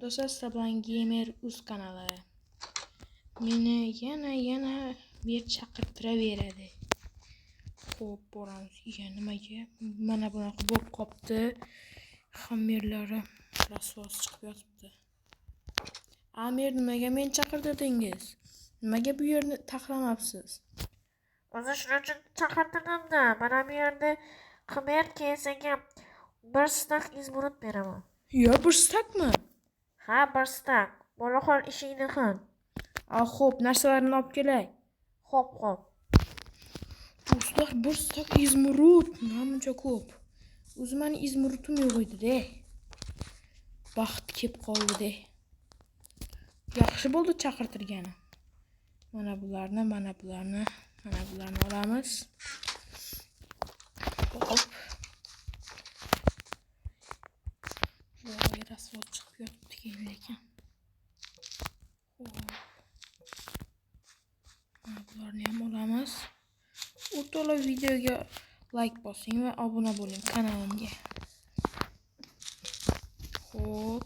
Do'stlar, sizlar bilan Gamer Uz kanali. Meni yana bir chaqirtiraveradi. Xo'p, boramiz. Nimaga? Mana bunaqa bo'lib qopti. Xamirlari rasvos chiqib yotibdi. Amir, nimaga meni chaqirtirdingiz? Nimaga bu yerni taxlamabsiz? O'zi shuning uchun chaqirtirdim-da. Mana bu yerda xamir kesaga bir stak izmurut beraman. Yo, bir stakmi? Ha, bir stak. Bo'laqol ishingni qil. Xo'p, narsalarimni olib kelay. Xo'p. Do'stlar, bir stak izmurut. Namuncha ko'p. O'zi meni izmurutim yo'q edi-da. Baxt kelib qoldi-da. Yaxshi bo'ldi chaqirtirgani. Mana bularni olamiz. Hop. Voy, rasvos chiqib yotibdi lekin. Hop. Mana bularni ham olamiz. O'rtoqlar, videoga like bosing va obuna bo'ling kanalimga. Hop.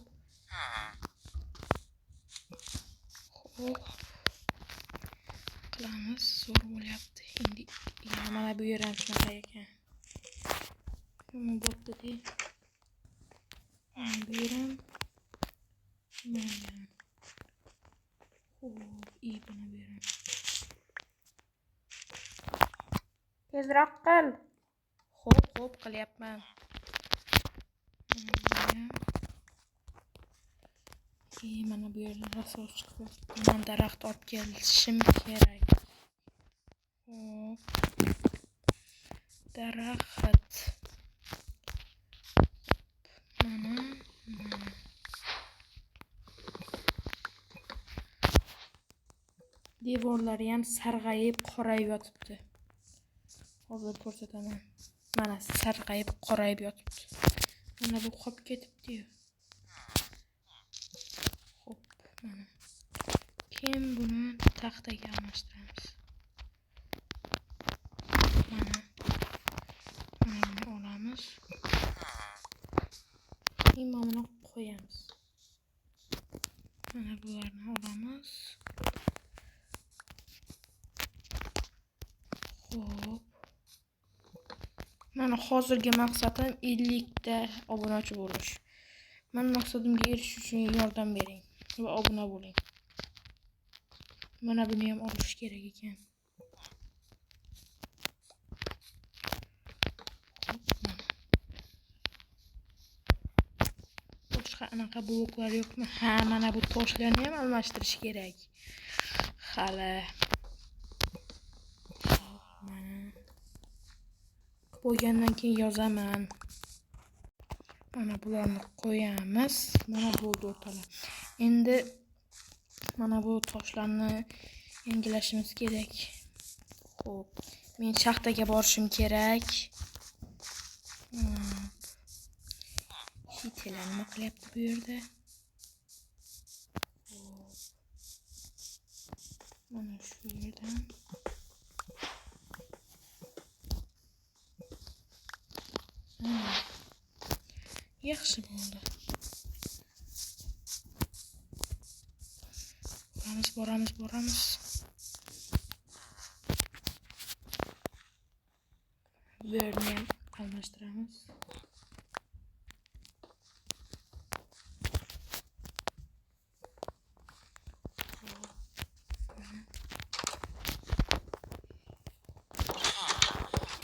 Qilamiz, zo'r bo'lyapti. Endi mana bu yer ham shunaqa ekan. Nima bo'pti-da? Bu yer ham mana. Hop, buni bu yer ham. Tezroq qil. Xo'p, qilyapman. Mana bu yerda rasvos chiqib yotibdi. Men daraxt olib kelishim kerak. Hop. Daraxt. Mana. Devorlari ham sarg'ayib, qorayib yotibdi. Hozir ko'rsataman. Mana sarg'ayib, qorayib yotibdi. Mana bu qolib ketibdi-yu. Xo'p, mana. Keyin buni taxtaga almashtiramiz. Mana buni olamiz. Keyin buni qo'yamiz. Mana bularni olamiz. Xo'p. Mana hozirgi maqsadim 50 ta obunachi bo'lish. Men maqsadimga erishish uchun yordam bering va obuna bo'ling. Mana buni ham olish kerak ekan. Boshqa anaqa bloklar yo'qmi? Ha, mana bu toshlarni ham almashtirish kerak. Hali. Mana. Qo'ygandan keyin yozaman. Mana bularni qo'yamiz. Mana bo'ldi o'rtoqlar. Endi mana bu toshlarni yangilashimiz kerak. Xo'p, men shaxtaga borishim kerak. Shitelar nima qilyapti bu yerda? Mana shu yerdan. Yaxshi bo'ldi. Boramiz. Bu yerni ham almashtiramiz.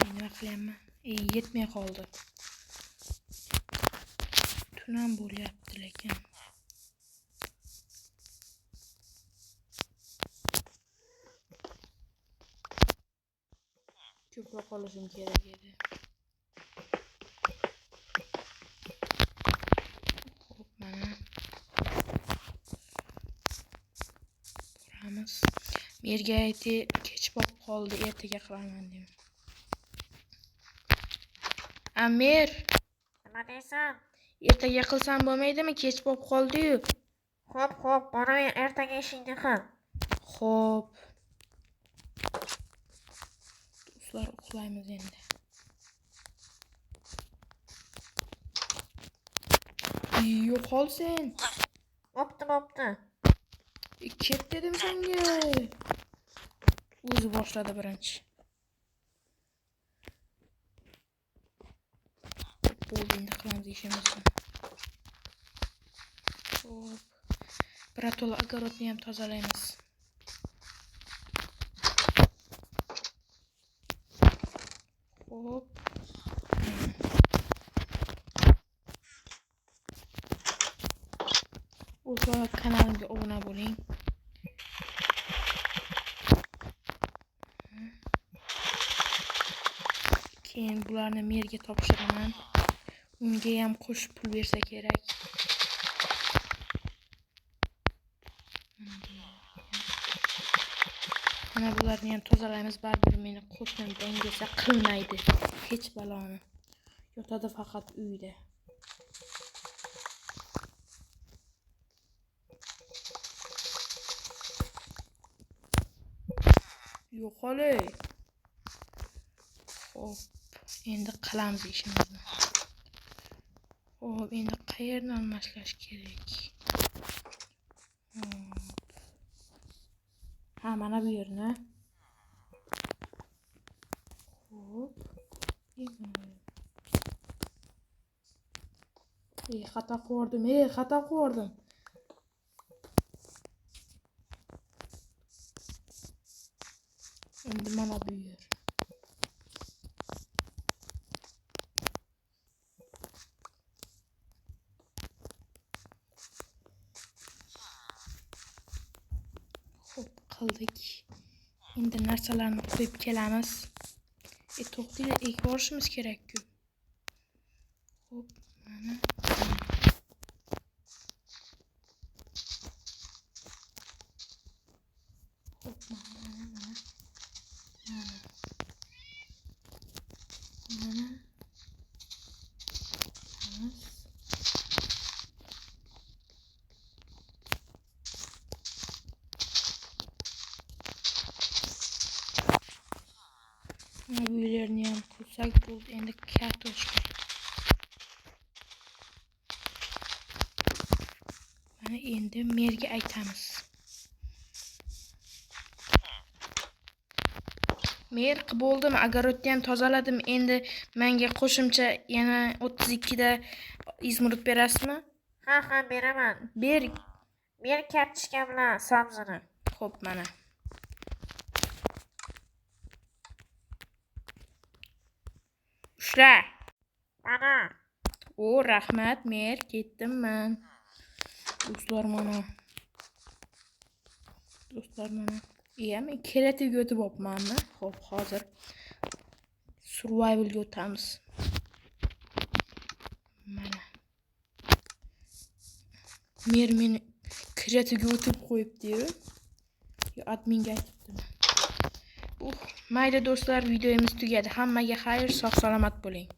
Nima qilyapman? Yetmay qoldi. Tunam bo'lyapti lekin. Ko'proq olishim kerak edi. Xo'p, mana. Boramiz. Merga aytdi, kech bo'lib qoldi, ertaga qilaman dedim. Amir, Nima deysan? ertaga qilsam bo'lmaydimi? Kech bo'lib qoldi-yu. Xo'p, boraver, ertaga ishingni qil. Xo'p. Do'stlar, uxlaymiz endi. Yo'qol sen. Bo'pti. Ket dedim senga. O'zi boshladi birinchi. Bo'ldi, endi qilamiz ishimizni. Hop. Birato'la огородni ham tozalaymiz. Hop. O'sha kanalimga obuna bo'ling. Keyin bularni merga topshiraman. Unga ham qo'shib pul bersa kerak. Mana bularni ham tozalaymiz. Baribir meni qo'shnim dangasa qilmaydi. Hech baloni. Yotadi faqat uyda. Yo'qolay. Hop, endi qilamiz ishimizni. Hop, endi qayerdan almashlash kerak? Ha, mana bu yerni. Hop. Xato qildim. Endi mana bu yer. Hop, qildik. Endi narsalarni qo'yib kelamiz. To'xtaydi, ekib olishimiz kerak-ku. Hop, mana. Hop, mana. Bu yerni ham qilsak bo'ldi. Endi kartoshka. Mana endi merga aytamiz. Mer qilib bo'ldim, огородni ham tozaladim. Endi menga qo'shimcha yana 32 da izmurut berasizmi? Ha, beraman. Ber kartoshka bilan sabzini. Xo'p, mana. Ushla. Mana. O, rahmat, mer, ketdim men. Do'stlar mana. Men kreativga o'tib bo'pmanmi? Xo'p, hozir survivalga o'tamiz. Mana. Mer meni kreativga o'tib qo'yibdi-yu. Yo, adminga aytibdim. Mayli do'stlar, videomiz tugadi. Hammaga xayr, sog' salomat bo'ling.